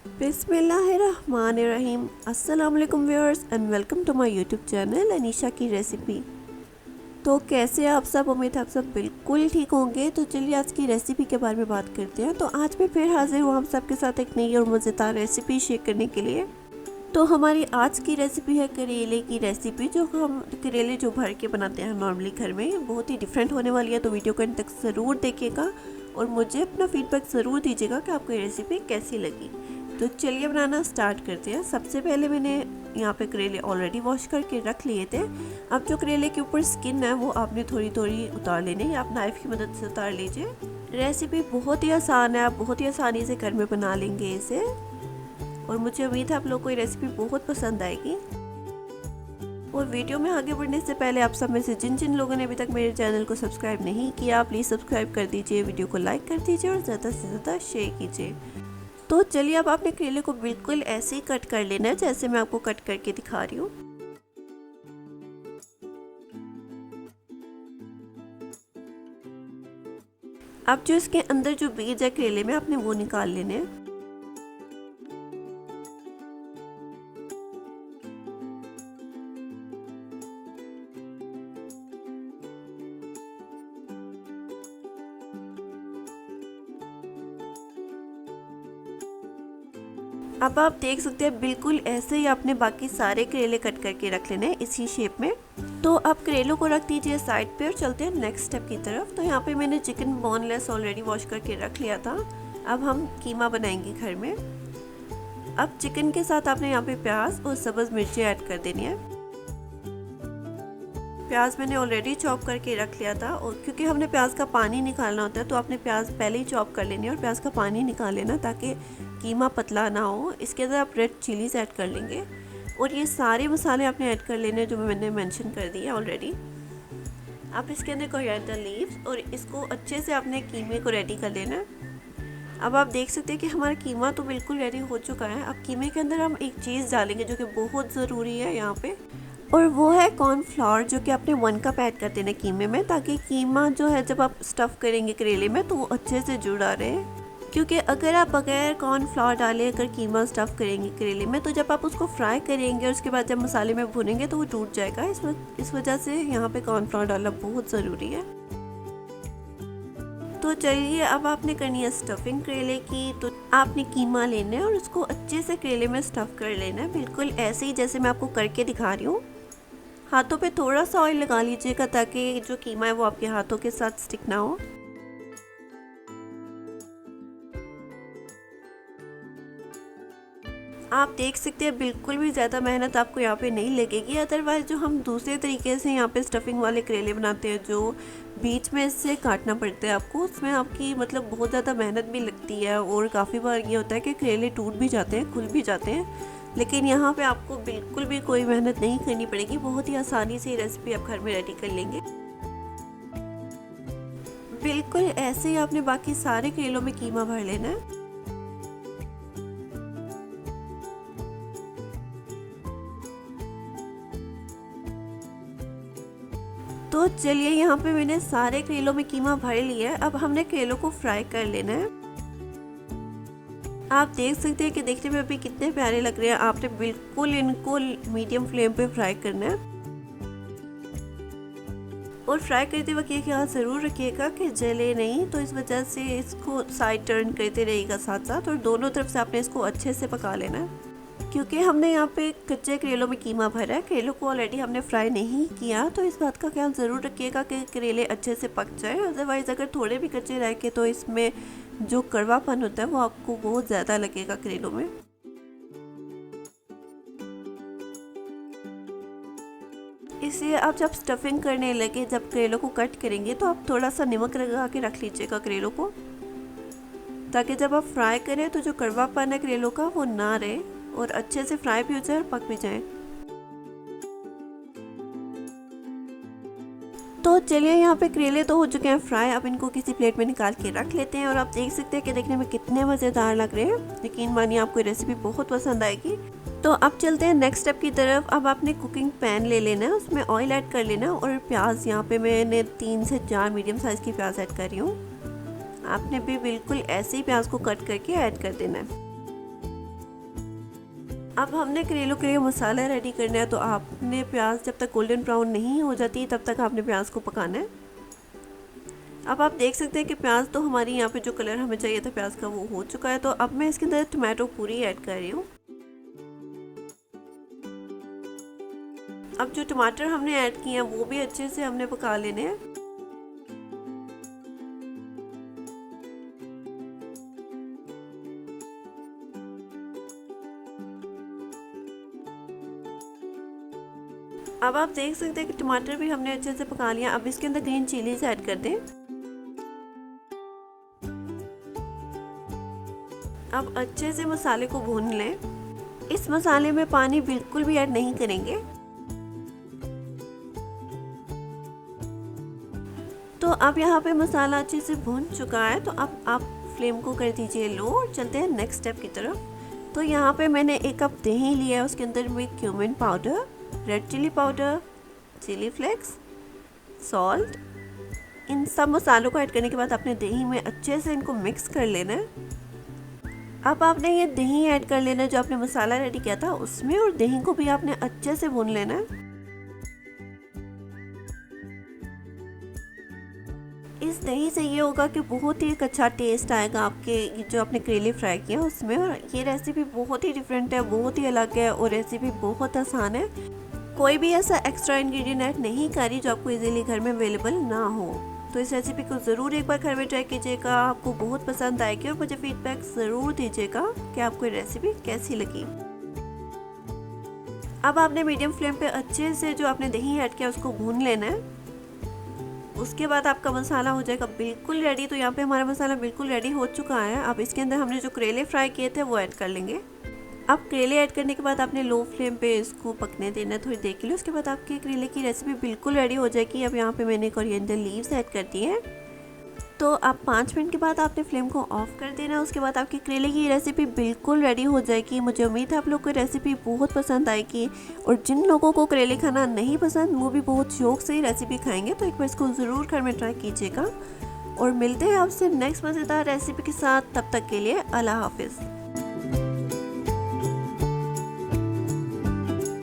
बिस्मिल्लाहिर्रहमानिर्रहीम। अस्सलाम वालेकुम viewers and welcome to my YouTube channel Anisha की रेसिपी। तो कैसे आप सब? उम्मीद है आप सब बिल्कुल ठीक होंगे। तो चलिए आज की रेसिपी के बारे में बात करते हैं। तो आज मैं फिर हाजिर हूँ हम सबके साथ एक नई और मज़ेदार रेसिपी शेयर करने के लिए। तो हमारी आज की रेसिपी है करेले की रेसिपी, जो हम करेले जो भर के बनाते हैं नॉर्मली घर में, बहुत ही डिफरेंट होने वाली है। तो वीडियो को अंत तक ज़रूर देखिएगा और मुझे अपना फीडबैक ज़रूर दीजिएगा कि आपको ये रेसिपी कैसी लगी। तो चलिए बनाना स्टार्ट करते हैं। सबसे पहले मैंने यहाँ पे करेले ऑलरेडी वॉश करके रख लिए थे। अब जो करेले के ऊपर स्किन है वो आपने थोड़ी थोड़ी उतार लेनी है, आप नाइफ़ की मदद से उतार लीजिए। रेसिपी बहुत ही आसान है, आप बहुत ही आसानी से घर में बना लेंगे इसे और मुझे उम्मीद है आप लोगों को ये रेसिपी बहुत पसंद आएगी। और वीडियो में आगे बढ़ने से पहले आप सब में से जिन जिन लोगों ने अभी तक मेरे चैनल को सब्सक्राइब नहीं किया, प्लीज़ सब्सक्राइब कर दीजिए, वीडियो को लाइक कर दीजिए और ज़्यादा से ज़्यादा शेयर कीजिए। तो चलिए अब आपने करेले को बिल्कुल ऐसे ही कट कर लेना है जैसे मैं आपको कट करके दिखा रही हूँ। अब जो इसके अंदर जो बीज है करेले में आपने वो निकाल लेने हैं। अब आप देख सकते हैं बिल्कुल ऐसे ही आपने बाकी सारे करेले कट करके रख लेने हैं इसी शेप में। तो अब करेलों को रख दीजिए साइड पे और चलते हैं नेक्स्ट स्टेप की तरफ। तो यहाँ पे मैंने चिकन बोनलेस ऑलरेडी वॉश करके रख लिया था। अब हम कीमा बनाएंगे घर में। अब चिकन के साथ आपने यहाँ पे प्याज और सब्ज़ मिर्ची ऐड कर देनी है। प्याज मैंने ऑलरेडी चॉप करके रख लिया था और क्योंकि हमने प्याज का पानी निकालना होता है तो आपने प्याज पहले ही चॉप कर लेनी है और प्याज का पानी निकाल लेना ताकि कीमा पतला ना हो। इसके अंदर आप रेड चिलीज़ ऐड कर लेंगे और ये सारे मसाले आपने ऐड कर लेने जो मैंने मेंशन कर दिए ऑलरेडी। आप इसके अंदर कोरिएंडर लीव्स और इसको अच्छे से अपने कीमे को रेडी कर लेना। अब आप देख सकते हैं कि हमारा कीमा तो बिल्कुल रेडी हो चुका है। अब कीमे के अंदर हम एक चीज़ डालेंगे जो कि बहुत ज़रूरी है यहाँ पे, और वो है कॉर्नफ्लावर, जो कि आपने 1 कप ऐड कर देना कीमे में, ताकि कीमा जो है जब आप स्टफ़ करेंगे करेले में तो वो अच्छे से जुड़ा रहे। क्योंकि अगर आप बगैर कॉर्नफ्लावर डाले अगर कीमा स्टफ़ करेंगे करेले में तो जब आप उसको फ्राई करेंगे और उसके बाद जब मसाले में भुनेंगे तो वो टूट जाएगा। इस वजह से यहाँ पे कॉर्नफ्लावर डालना बहुत ज़रूरी है। तो चलिए अब आपने करनी है स्टफिंग करेले की। तो आपने कीमा लेना है और उसको अच्छे से करेले में स्टफ़ कर लेना है, बिल्कुल ऐसे ही जैसे मैं आपको करके दिखा रही हूँ। हाथों पे थोड़ा सा ऑयल लगा लीजिएगा ताकि जो कीमा है वो आपके हाथों के साथ स्टिक ना हो। आप देख सकते हैं बिल्कुल भी ज़्यादा मेहनत आपको यहाँ पे नहीं लगेगी। अदरवाइज़ जो हम दूसरे तरीके से यहाँ पे स्टफिंग वाले करेले बनाते हैं जो बीच में से काटना पड़ता है आपको, उसमें आपकी मतलब बहुत ज़्यादा मेहनत भी लगती है और काफ़ी बार ये होता है कि करेले टूट भी जाते हैं, खुल भी जाते हैं। लेकिन यहाँ पे आपको बिल्कुल भी कोई मेहनत नहीं करनी पड़ेगी, बहुत ही आसानी से ये रेसिपी आप घर में रेडी कर लेंगे। बिल्कुल ऐसे ही आपने बाकी सारे करेलों में कीमा भर लेना है। तो चलिए यहाँ पे मैंने सारे करेलों में कीमा भर लिया है। अब हमने करेलों को फ्राई कर लेना है। आप देख सकते हैं कि देखने में अभी कितने प्यारे लग रहे हैं। आपने बिल्कुल इनको मीडियम फ्लेम पे फ्राई करना है और फ्राई करते वक्त ये ख्याल ज़रूर रखिएगा कि जले नहीं, तो इस वजह से इसको साइड टर्न करते रहिएगा साथ साथ, और दोनों तरफ से आपने इसको अच्छे से पका लेना है। क्योंकि हमने यहाँ पे कच्चे करेलों में कीमा भरा है, करेलों को ऑलरेडी हमने फ्राई नहीं किया, तो इस बात का ख्याल ज़रूर रखिएगा कि करेले अच्छे से पक जाए। अदरवाइज़ अगर थोड़े भी कच्चे रह के तो इसमें जो कड़वापन होता है वो आपको बहुत ज़्यादा लगेगा करेलों में। इसलिए आप जब स्टफिंग करने लगे, जब करेलों को कट करेंगे तो आप थोड़ा सा नमक लगा के रख लीजिएगा करेलों को, ताकि जब आप फ्राई करें तो जो कड़वापन है करेलों का वो ना रहे और अच्छे से फ्राई भी हो जाए और पक भी जाए। तो चलिए यहाँ पे करेले तो हो चुके हैं फ्राई। अब इनको किसी प्लेट में निकाल के रख लेते हैं और आप देख सकते हैं कि देखने में कितने मज़ेदार लग रहे हैं। यकीन मानिए आपको रेसिपी बहुत पसंद आएगी। तो अब चलते हैं नेक्स्ट स्टेप की तरफ। अब आपने कुकिंग पैन ले लेना है, उसमें ऑयल ऐड कर लेना और प्याज, यहाँ पे मैंने 3 से 4 मीडियम साइज़ की प्याज ऐड कर रही हूँ। आपने भी बिल्कुल ऐसे ही प्याज को कट करके ऐड कर देना है। अब हमने करेलों के लिए मसाला रेडी करना है, तो आपने प्याज जब तक गोल्डन ब्राउन नहीं हो जाती तब तक आपने प्याज को पकाना है। अब आप देख सकते हैं कि प्याज तो हमारी यहाँ पे जो कलर हमें चाहिए था प्याज का वो हो चुका है। तो अब मैं इसके अंदर टमाटो पूरी ऐड कर रही हूँ। अब जो टमाटर हमने ऐड किए हैं वो भी अच्छे से हमने पका लेने हैं। अब आप देख सकते हैं कि टमाटर भी हमने अच्छे से पका लिया। अब इसके अंदर ग्रीन चिलीज ऐड कर दें। अब अच्छे से मसाले को भून लें। इस मसाले में पानी बिल्कुल भी ऐड नहीं करेंगे। तो अब यहाँ पे मसाला अच्छे से भून चुका है, तो अब आप फ्लेम को कर दीजिए लो और चलते हैं नेक्स्ट स्टेप की तरफ। तो यहाँ पे मैंने 1 कप दही लिया है, उसके अंदर में cumin powder, red chilli powder, chilli flakes, salt, इन सब मसालों को ऐड करने के बाद आपने दही में अच्छे से इनको मिक्स कर लेना है। अब आपने ये दही ऐड कर लेना है जो आपने मसाला रेडी किया था उसमें, और दही को भी आपने अच्छे से भून लेना है। इस दही से ये होगा कि बहुत ही एक अच्छा टेस्ट आएगा आपके जो आपने करेले फ्राई किया उसमें। और ये रेसिपी बहुत ही डिफरेंट है, बहुत ही अलग है और रेसिपी बहुत आसान है। कोई भी ऐसा एक्स्ट्रा इंग्रेडिएंट ऐड नहीं करी जो आपको इजीली घर में अवेलेबल ना हो। तो इस रेसिपी को ज़रूर एक बार घर में ट्राई कीजिएगा, आपको बहुत पसंद आएगी और मुझे फीडबैक ज़रूर दीजिएगा कि आपको ये रेसिपी कैसी लगी। अब आपने मीडियम फ्लेम पे अच्छे से जो आपने दही ऐड किया उसको भून लेना है। उसके बाद आपका मसाला हो जाएगा बिल्कुल रेडी। तो यहाँ पे हमारा मसाला बिल्कुल रेडी हो चुका है। अब इसके अंदर हमने जो करेले फ्राई किए थे वो ऐड कर लेंगे। अब करेले ऐड करने के बाद आपने लो फ्लेम पे इसको पकने देना है थोड़ी देर के लिए। उसके बाद आपके करेले की रेसिपी बिल्कुल रेडी हो जाएगी। अब यहाँ पे मैंने कोरिएंडर लीव्स ऐड कर दी है। तो अब 5 मिनट के बाद आपने फ्लेम को ऑफ कर देना है। उसके बाद आपकी करेले की रेसिपी बिल्कुल रेडी हो जाएगी। मुझे उम्मीद है आप लोग को रेसिपी बहुत पसंद आएगी, और जिन लोगों को करेले खाना नहीं पसंद वो भी बहुत शौक से ही रेसिपी खाएंगे। तो एक बार इसको ज़रूर घर में ट्राई कीजिएगा, और मिलते हैं आपसे नेक्स्ट मज़ेदार रेसिपी के साथ। तब तक के लिए अल्लाह हाफिज़।